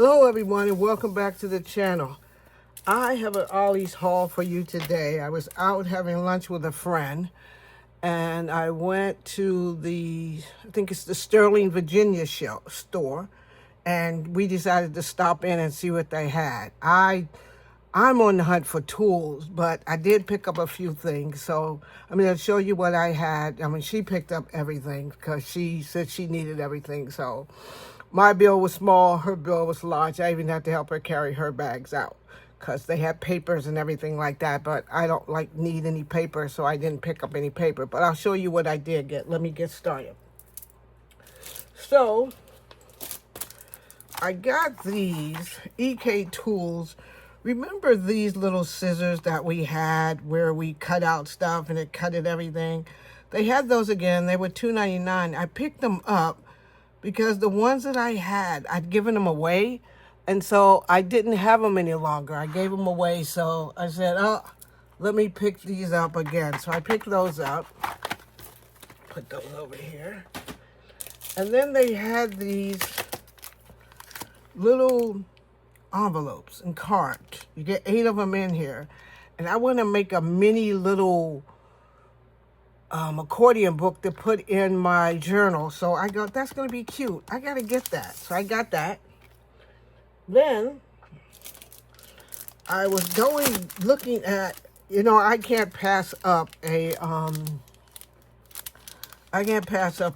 Hello everyone and welcome back to the channel. I have an Ollies haul for you today. I was out having lunch with a friend and I went to I think it's the Sterling, Virginia store, and we decided to stop in and see what they had. I'm on the hunt for tools, but I did pick up a few things. So I'm going to show you what I had. I mean, she picked up everything because she said she needed everything. So my bill was small, her bill was large. I even had to help her carry her bags out because they had papers and everything like that. But I don't need any paper, so I didn't pick up any paper. But I'll show you what I did get. Let me get started. So I got these EK tools. Remember these little scissors that we had where we cut out stuff and it cut it everything? They had those again. They were $2.99. I picked them up because the ones that I had, I'd given them away. And so I didn't have them any longer. I gave them away. So I said, oh, let me pick these up again. So I picked those up. Put those over here. And then they had these little envelopes and cards. You get 8 of them in here. And I want to make a mini little accordion book to put in my journal. So I go, that's going to be cute. I got to get that. So I got that. Then I was looking at, I can't pass up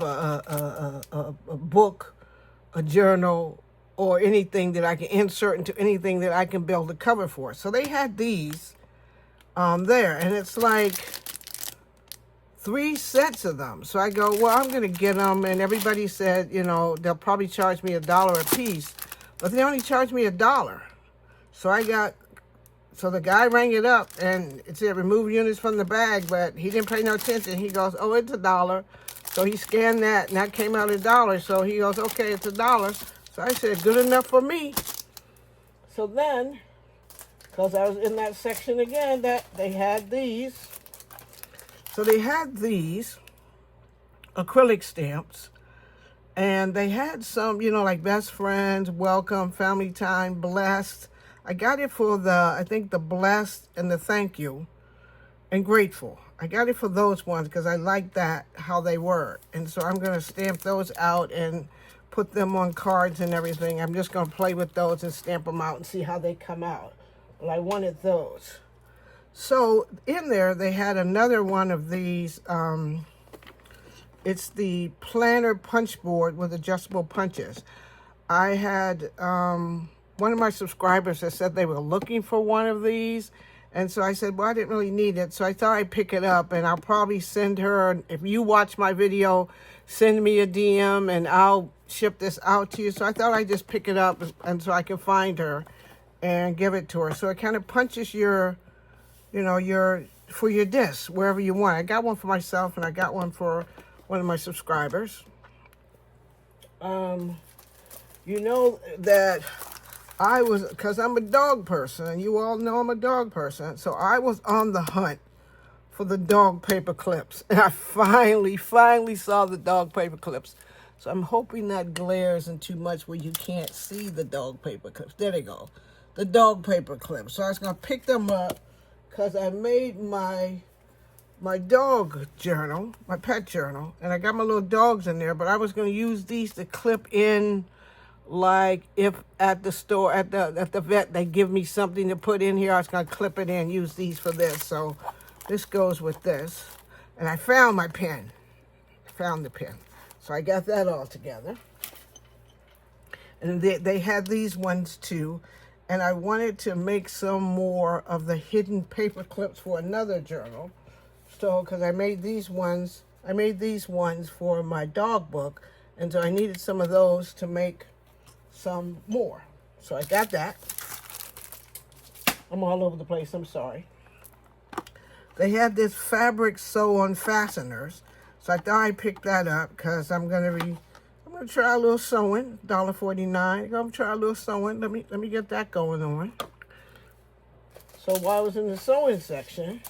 a book, a journal, or anything that I can insert into anything that I can build a cover for. So they had these there, and it's like 3 sets of them. So I go, well, I'm going to get them. And everybody said, they'll probably charge me $1 a piece, but they only charged me $1. So the guy rang it up and it said remove units from the bag, but he didn't pay no attention. He goes, oh, it's $1. So he scanned that and that came out $1. So he goes, okay, it's $1. So I said, good enough for me. So then, because I was in that section again, that they had these. So they had these acrylic stamps, and they had some, like best friends, welcome, family time, blessed. I got it for I think the blessed and the thank you and grateful. I got it for those ones because I like that, how they were. And so I'm going to stamp those out and put them on cards and everything. I'm just going to play with those and stamp them out and see how they come out. But I wanted those. So in there, they had another one of these. It's the planner punch board with adjustable punches. I had one of my subscribers that said they were looking for one of these. And so I said, well, I didn't really need it. So I thought I'd pick it up, and I'll probably send her, if you watch my video, send me a DM and I'll ship this out to you. So I thought I'd just pick it up and so I can find her and give it to her. So it kind of punches your for your disc, wherever you want. I got one for myself, and I got one for one of my subscribers. That because I'm a dog person, and you all know I'm a dog person, so I was on the hunt for the dog paper clips, and I finally saw the dog paper clips. So I'm hoping that glare isn't too much where you can't see the dog paper clips. There they go, the dog paper clips. So I was going to pick them up, because I made my dog journal, my pet journal, and I got my little dogs in there, but I was going to use these to clip in, like if at the store, at the vet, they give me something to put in here, I was going to clip it in, use these for this. So this goes with this. And I found my pen. Found the pen. So I got that all together. And they had these ones too. And I wanted to make some more of the hidden paper clips for another journal. So, because I made these ones for my dog book. And so I needed some of those to make some more. So I got that. I'm all over the place, I'm sorry. They had this fabric sew-on fasteners. So I thought I'd pick that up because I'm gonna try a little sewing, $1.49. I'm gonna try a little sewing. Let me get that going on. So while I was in the sewing section,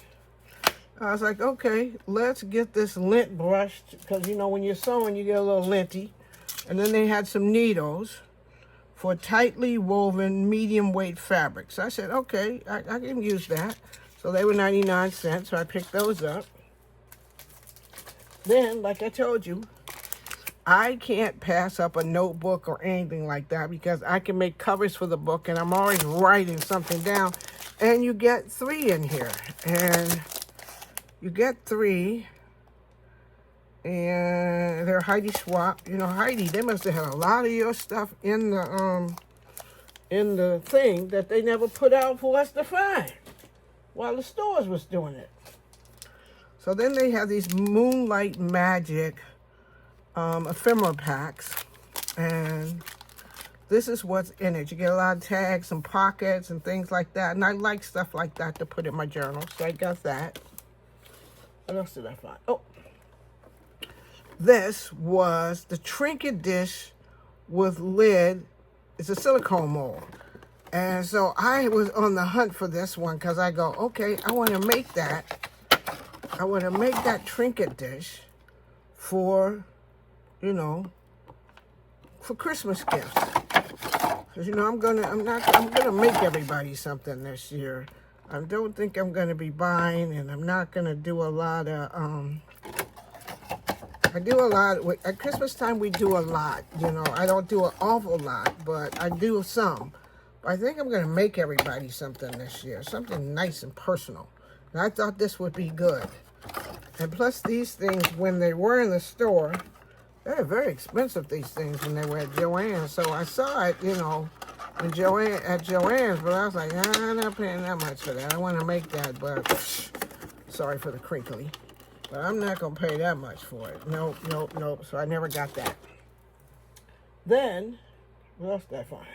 I was like, okay, let's get this lint brushed, because when you're sewing, you get a little linty. And then they had some needles for tightly woven medium weight fabric. So I said, okay, I can use that. So they were 99 cents, so I picked those up. Then, like I told you, I can't pass up a notebook or anything like that because I can make covers for the book and I'm always writing something down. And you get 3 in here. And you get 3. And they're Heidi Swap. You know, Heidi, they must have had a lot of your stuff in the thing that they never put out for us to find while the stores was doing it. So then they have these Moonlight Magic ephemera packs, and this is what's in it. You get a lot of tags and pockets and things like that, and I like stuff like that to put in my journal, so I got that. What else did I find? Oh, this was the Trinket dish with lid. It's a silicone mold, and so I was on the hunt for this one because I go, okay, I want to make that. I want to make that Trinket dish for, you know, for Christmas gifts. Because, you know, I'm gonna make everybody something this year. I don't think I'm gonna be buying, and I'm not gonna do a lot of, at Christmas time we do a lot, you know. I don't do an awful lot, but I do some. But I think I'm gonna make everybody something this year, something nice and personal. And I thought this would be good. And plus these things, when they were in the store, they're very expensive, these things, when they were at Joann's. So I saw it, you know, at Joann's, but I was like, I'm not paying that much for that. I want to make that, but sorry for the crinkly. But I'm not going to pay that much for it. Nope, nope, nope. So I never got that. Then, what else did I find?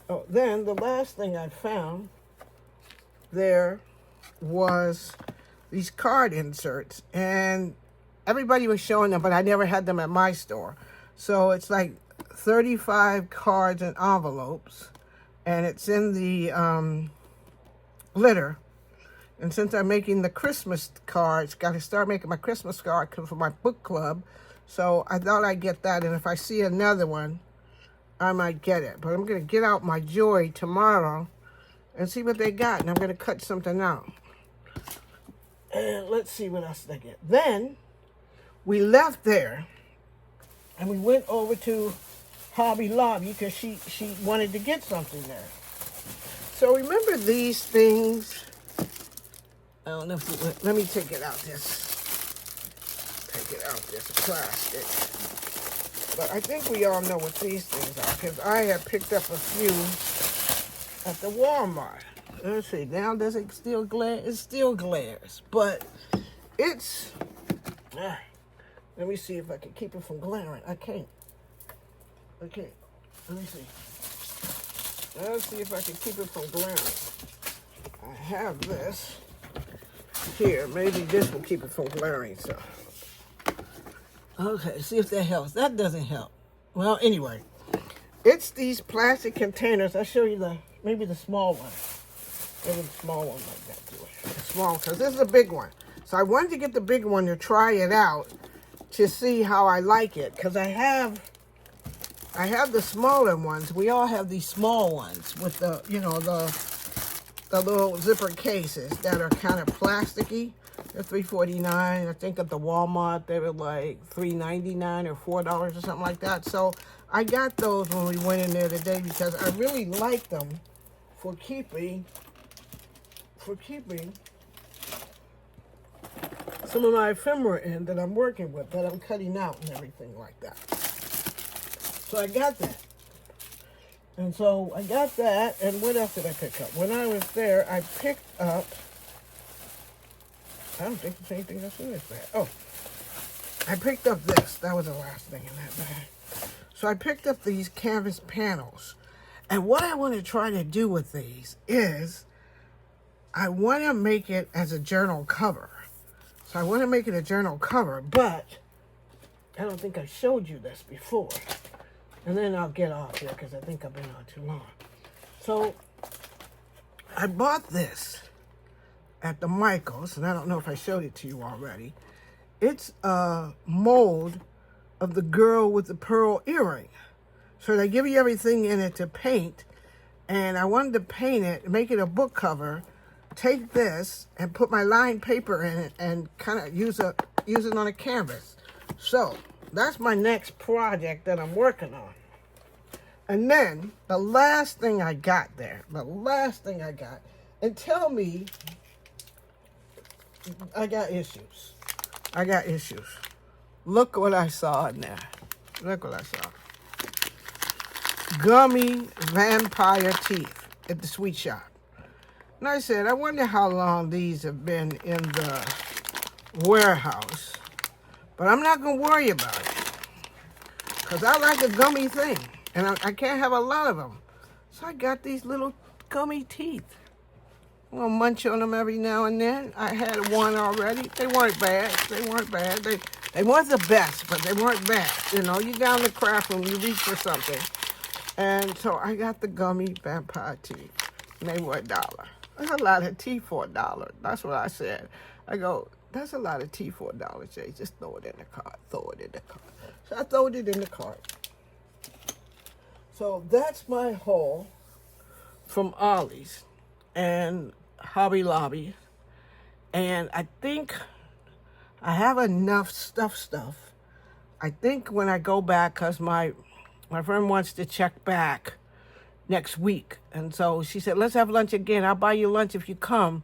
Oh, then the last thing I found there was these card inserts, and everybody was showing them, but I never had them at my store. So it's like 35 cards and envelopes, and it's in the glitter. And since I'm making the Christmas cards, got to start making my Christmas card for my book club. So I thought I'd get that, and if I see another one, I might get it. But I'm going to get out my Joy tomorrow and see what they got, and I'm going to cut something out. And let's see what else they get. Then we left there, and we went over to Hobby Lobby because she wanted to get something there. So remember these things? I don't know if you, let me take it out this plastic. But I think we all know what these things are because I have picked up a few at the Walmart. Let's see, now does it still glare? It still glares, but it's, let me see if I can keep it from glaring. I can't. Let me see. Let's see if I can keep it from glaring. I have this here. Maybe this will keep it from glaring, so. Okay, see if that helps. That doesn't help. Well, anyway, it's these plastic containers. I'll show you maybe the small one. Maybe the small one like that too. The small, because this is a big one. So I wanted to get the big one to try it out to see how I like it. Because I have the smaller ones. We all have these small ones with the, you know, the little zipper cases that are kind of plasticky. They're $3.49. I think at the Walmart they were like $3.99 or $4 or something like that. So I got those when we went in there today because I really like them for keeping some of my ephemera in that I'm working with, that I'm cutting out and everything like that. So I got that. And so I got that, and what else did I pick up? When I was there, I picked up, I don't think there's anything else in this bag. Oh, I picked up this. That was the last thing in that bag. So I picked up these canvas panels. And what I want to try to do with these is I want to make it as a journal cover. So I want to make it a journal cover, but I don't think I showed you this before. And then I'll get off here because I think I've been on too long. So I bought this at the Michaels, and I don't know if I showed it to you already. It's a mold of the girl with the pearl earring. So they give you everything in it to paint. And I wanted to paint it, make it a book cover, take this and put my lined paper in it and kind of use it on a canvas. So that's my next project that I'm working on. And then the last thing I got there, and tell me I got issues. Look what I saw in there. Look what I saw. Gummy vampire teeth at the sweet shop. And I said, I wonder how long these have been in the warehouse. But I'm not going to worry about it. Because I like a gummy thing. And I can't have a lot of them. So I got these little gummy teeth. I'm going to munch on them every now and then. I had one already. They weren't bad. They weren't the best, but they weren't bad. You know, you down in the craft room, you reach for something. And so I got the gummy vampire teeth. And they were $1. That's a lot of teeth for $1. That's what I said. I go, that's a lot of teeth for $1, Jay. Just throw it in the cart. So I throwed it in the cart. So that's my haul from Ollie's and Hobby Lobby. And I think I have enough stuff. I think when I go back, because my friend wants to check back next week. And so she said, let's have lunch again. I'll buy you lunch if you come.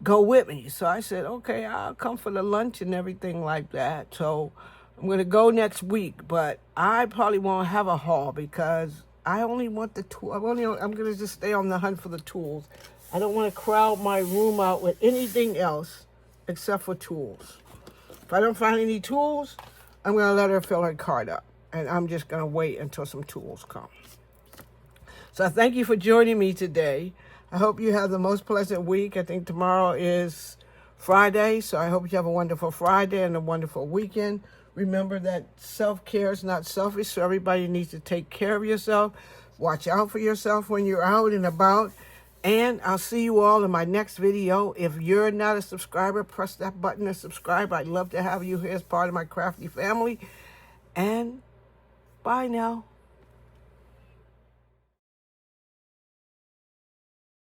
Go with me. So I said, okay, I'll come for the lunch and everything like that. So I'm going to go next week. But I probably won't have a haul because I only want the tool. I'm going to just stay on the hunt for the tools. I don't want to crowd my room out with anything else except for tools. If I don't find any tools, I'm going to let her fill her cart up. And I'm just going to wait until some tools come. So I thank you for joining me today. I hope you have the most pleasant week. I think tomorrow is Friday, so I hope you have a wonderful Friday and a wonderful weekend. Remember that self-care is not selfish, so everybody needs to take care of yourself. Watch out for yourself when you're out and about. And I'll see you all in my next video. If you're not a subscriber, press that button to subscribe. I'd love to have you here as part of my crafty family. And bye now.